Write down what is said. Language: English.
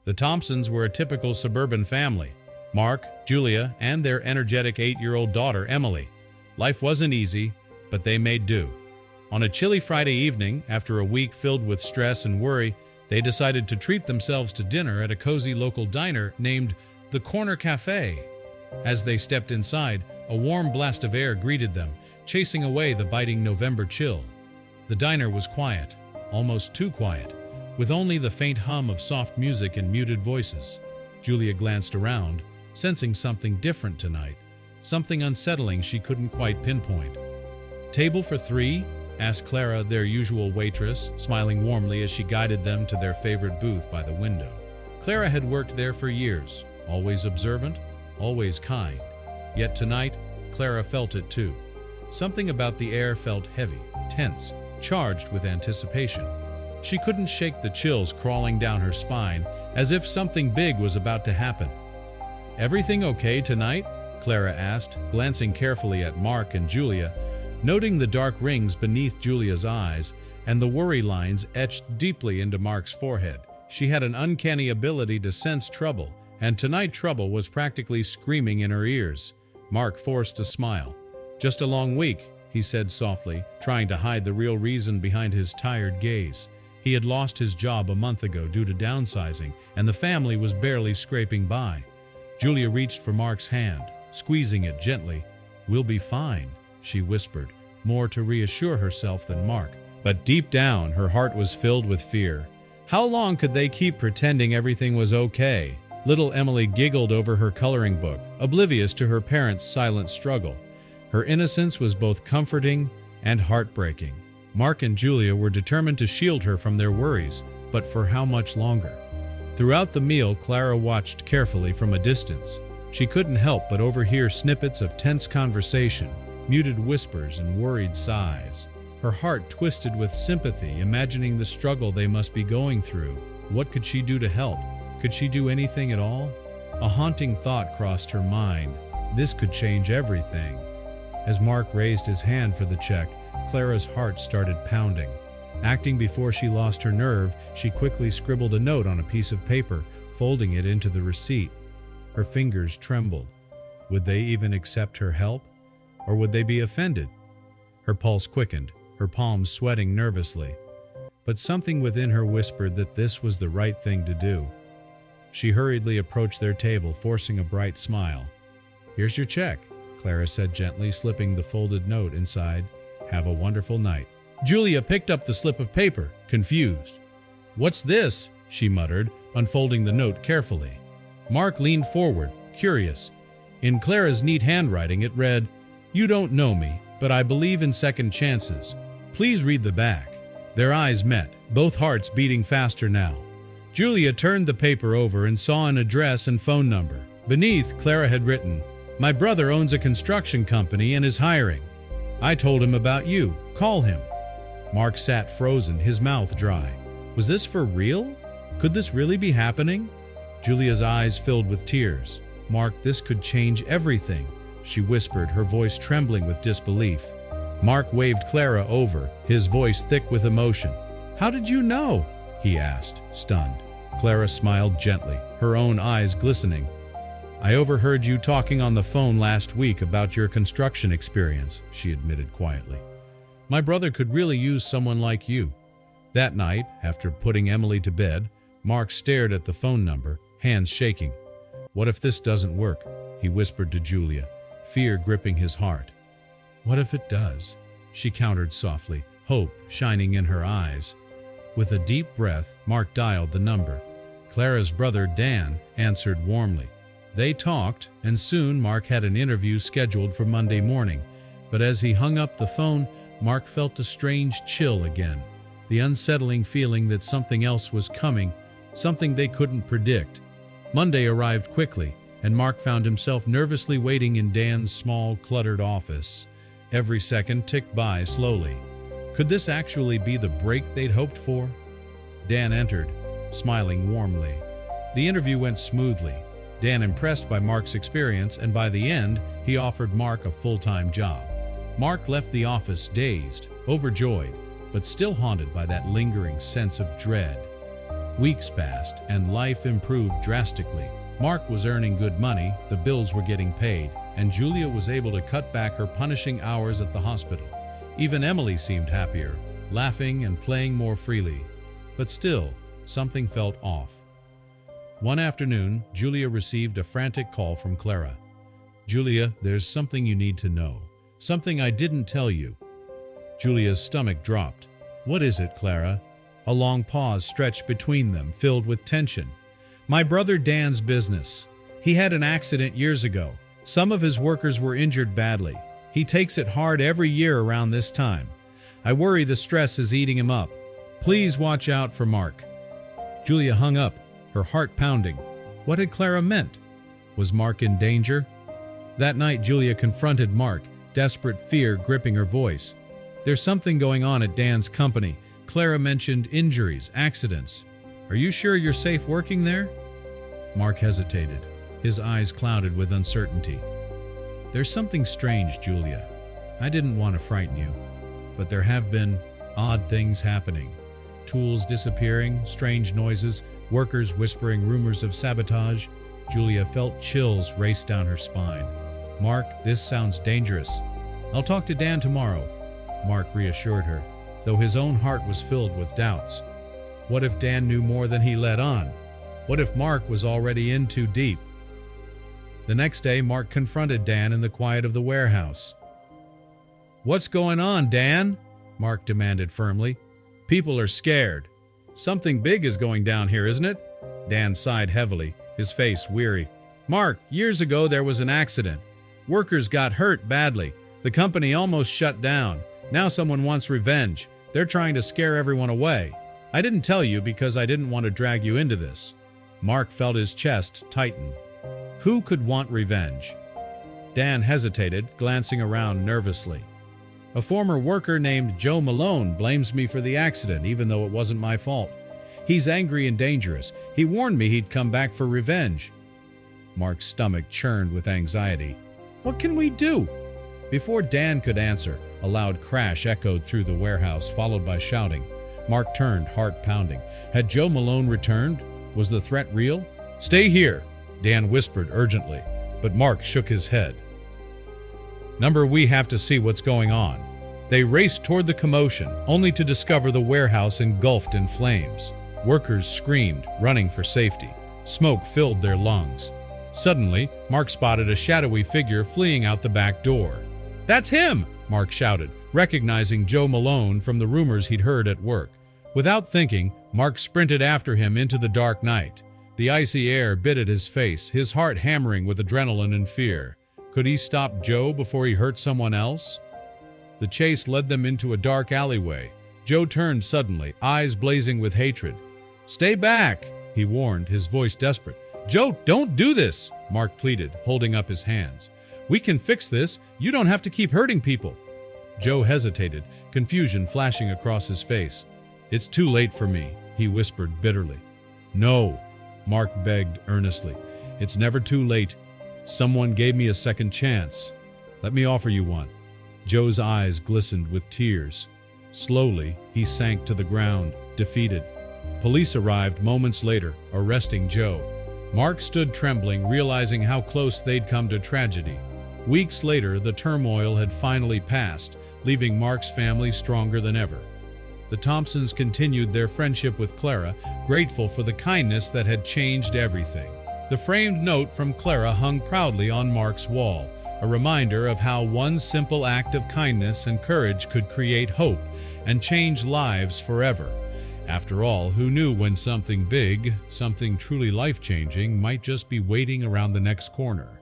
The Thompsons were a typical suburban family. Mark, Julia, and their energetic 8-year-old daughter, Emily. Life wasn't easy, but they made do. On a chilly Friday evening, after a week filled with stress and worry, they decided to treat themselves to dinner at a cozy local diner named the Corner Café. As they stepped inside, a warm blast of air greeted them, chasing away the biting November chill. The diner was quiet, almost too quiet, with only the faint hum of soft music and muted voices. Julia glanced around, sensing something different tonight, something unsettling she couldn't quite pinpoint. "Table for 3?" asked Clara, their usual waitress, smiling warmly as she guided them to their favorite booth by the window. Clara had worked there for years, always observant, always kind. Yet tonight, Clara felt it too. Something about the air felt heavy, tense, charged with anticipation. She couldn't shake the chills crawling down her spine, as if something big was about to happen. "Everything okay tonight?" Clara asked, glancing carefully at Mark and Julia, noting the dark rings beneath Julia's eyes and the worry lines etched deeply into Mark's forehead. She had an uncanny ability to sense trouble, and tonight trouble was practically screaming in her ears. Mark forced a smile. "Just a long week," he said softly, trying to hide the real reason behind his tired gaze. He had lost his job a month ago due to downsizing, and the family was barely scraping by. Julia reached for Mark's hand, squeezing it gently. "We'll be fine," she whispered, more to reassure herself than Mark. But deep down, her heart was filled with fear. How long could they keep pretending everything was okay? Little Emily giggled over her coloring book, oblivious to her parents' silent struggle. Her innocence was both comforting and heartbreaking. Mark and Julia were determined to shield her from their worries, but for how much longer? Throughout the meal, Clara watched carefully from a distance. She couldn't help but overhear snippets of tense conversation, muted whispers and worried sighs. Her heart twisted with sympathy, imagining the struggle they must be going through. What could she do to help? Could she do anything at all? A haunting thought crossed her mind. This could change everything. As Mark raised his hand for the check, Clara's heart started pounding. Acting before she lost her nerve, she quickly scribbled a note on a piece of paper, folding it into the receipt. Her fingers trembled. Would they even accept her help? Or would they be offended? Her pulse quickened, her palms sweating nervously. But something within her whispered that this was the right thing to do. She hurriedly approached their table, forcing a bright smile. "Here's your check," Clara said gently, slipping the folded note inside. "Have a wonderful night." Julia picked up the slip of paper, confused. "What's this?" she muttered, unfolding the note carefully. Mark leaned forward, curious. In Clara's neat handwriting it read, "You don't know me, but I believe in second chances. Please read the back." Their eyes met, both hearts beating faster now. Julia turned the paper over and saw an address and phone number. Beneath, Clara had written, "My brother owns a construction company and is hiring. I told him about you. Call him." Mark sat frozen, his mouth dry. Was this for real? Could this really be happening? Julia's eyes filled with tears. "Mark, this could change everything," she whispered, her voice trembling with disbelief. Mark waved Clara over, his voice thick with emotion. "How did you know?" he asked, stunned. Clara smiled gently, her own eyes glistening. "I overheard you talking on the phone last week about your construction experience," she admitted quietly. "My brother could really use someone like you." That night, after putting Emily to bed, Mark stared at the phone number, hands shaking. "What if this doesn't work?" he whispered to Julia, fear gripping his heart. "What if it does?" she countered softly, hope shining in her eyes. With a deep breath, Mark dialed the number. Clara's brother, Dan, answered warmly. They talked, and soon Mark had an interview scheduled for Monday morning. But as he hung up the phone, Mark felt a strange chill again, the unsettling feeling that something else was coming, something they couldn't predict. Monday arrived quickly, and Mark found himself nervously waiting in Dan's small, cluttered office. Every second ticked by slowly. Could this actually be the break they'd hoped for? Dan entered, smiling warmly. The interview went smoothly. Dan impressed by Mark's experience, and by the end, he offered Mark a full-time job. Mark left the office dazed, overjoyed, but still haunted by that lingering sense of dread. Weeks passed, and life improved drastically. Mark was earning good money, the bills were getting paid, and Julia was able to cut back her punishing hours at the hospital. Even Emily seemed happier, laughing and playing more freely. But still, something felt off. One afternoon, Julia received a frantic call from Clara. "Julia, there's something you need to know. Something I didn't tell you." Julia's stomach dropped. "What is it, Clara?" A long pause stretched between them, filled with tension. "My brother Dan's business. He had an accident years ago. Some of his workers were injured badly. He takes it hard every year around this time. I worry the stress is eating him up. Please watch out for Mark." Julia hung up, her heart pounding. What had Clara meant? Was Mark in danger? That night, Julia confronted Mark, desperate fear gripping her voice. "There's something going on at Dan's company. Clara mentioned injuries, accidents. Are you sure you're safe working there?" Mark hesitated, his eyes clouded with uncertainty. "There's something strange, Julia. I didn't want to frighten you, but there have been odd things happening. Tools disappearing, strange noises, workers whispering rumors of sabotage." Julia felt chills race down her spine. "Mark, this sounds dangerous. I'll talk to Dan tomorrow," Mark reassured her, though his own heart was filled with doubts. What if Dan knew more than he let on? What if Mark was already in too deep? The next day, Mark confronted Dan in the quiet of the warehouse. "What's going on, Dan?" Mark demanded firmly. "People are scared. Something big is going down here, isn't it?" Dan sighed heavily, his face weary. "Mark, years ago there was an accident. Workers got hurt badly. The company almost shut down. Now someone wants revenge. They're trying to scare everyone away. I didn't tell you because I didn't want to drag you into this." Mark felt his chest tighten. Who could want revenge? Dan hesitated, glancing around nervously. "A former worker named Joe Malone blames me for the accident, even though it wasn't my fault. He's angry and dangerous. He warned me he'd come back for revenge." Mark's stomach churned with anxiety. "What can we do?" Before Dan could answer, a loud crash echoed through the warehouse, followed by shouting. Mark turned, heart pounding. Had Joe Malone returned? Was the threat real? "Stay here," Dan whispered urgently, but Mark shook his head. We have to see what's going on." They raced toward the commotion, only to discover the warehouse engulfed in flames. Workers screamed, running for safety. Smoke filled their lungs. Suddenly, Mark spotted a shadowy figure fleeing out the back door. "That's him!" Mark shouted, recognizing Joe Malone from the rumors he'd heard at work. Without thinking, Mark sprinted after him into the dark night. The icy air bit at his face, his heart hammering with adrenaline and fear. Could he stop Joe before he hurt someone else? The chase led them into a dark alleyway. Joe turned suddenly, eyes blazing with hatred. "Stay back," he warned, his voice desperate. "Joe, don't do this," Mark pleaded, holding up his hands. "We can fix this. You don't have to keep hurting people." Joe hesitated, confusion flashing across his face. "It's too late for me," he whispered bitterly. "No," Mark begged earnestly. "It's never too late. Someone gave me a second chance. Let me offer you one." Joe's eyes glistened with tears. Slowly, he sank to the ground, defeated. Police arrived moments later, arresting Joe. Mark stood trembling, realizing how close they'd come to tragedy. Weeks later, the turmoil had finally passed, leaving Mark's family stronger than ever. The Thompsons continued their friendship with Clara, grateful for the kindness that had changed everything. The framed note from Clara hung proudly on Mark's wall, a reminder of how one simple act of kindness and courage could create hope and change lives forever. After all, who knew when something big, something truly life-changing, might just be waiting around the next corner?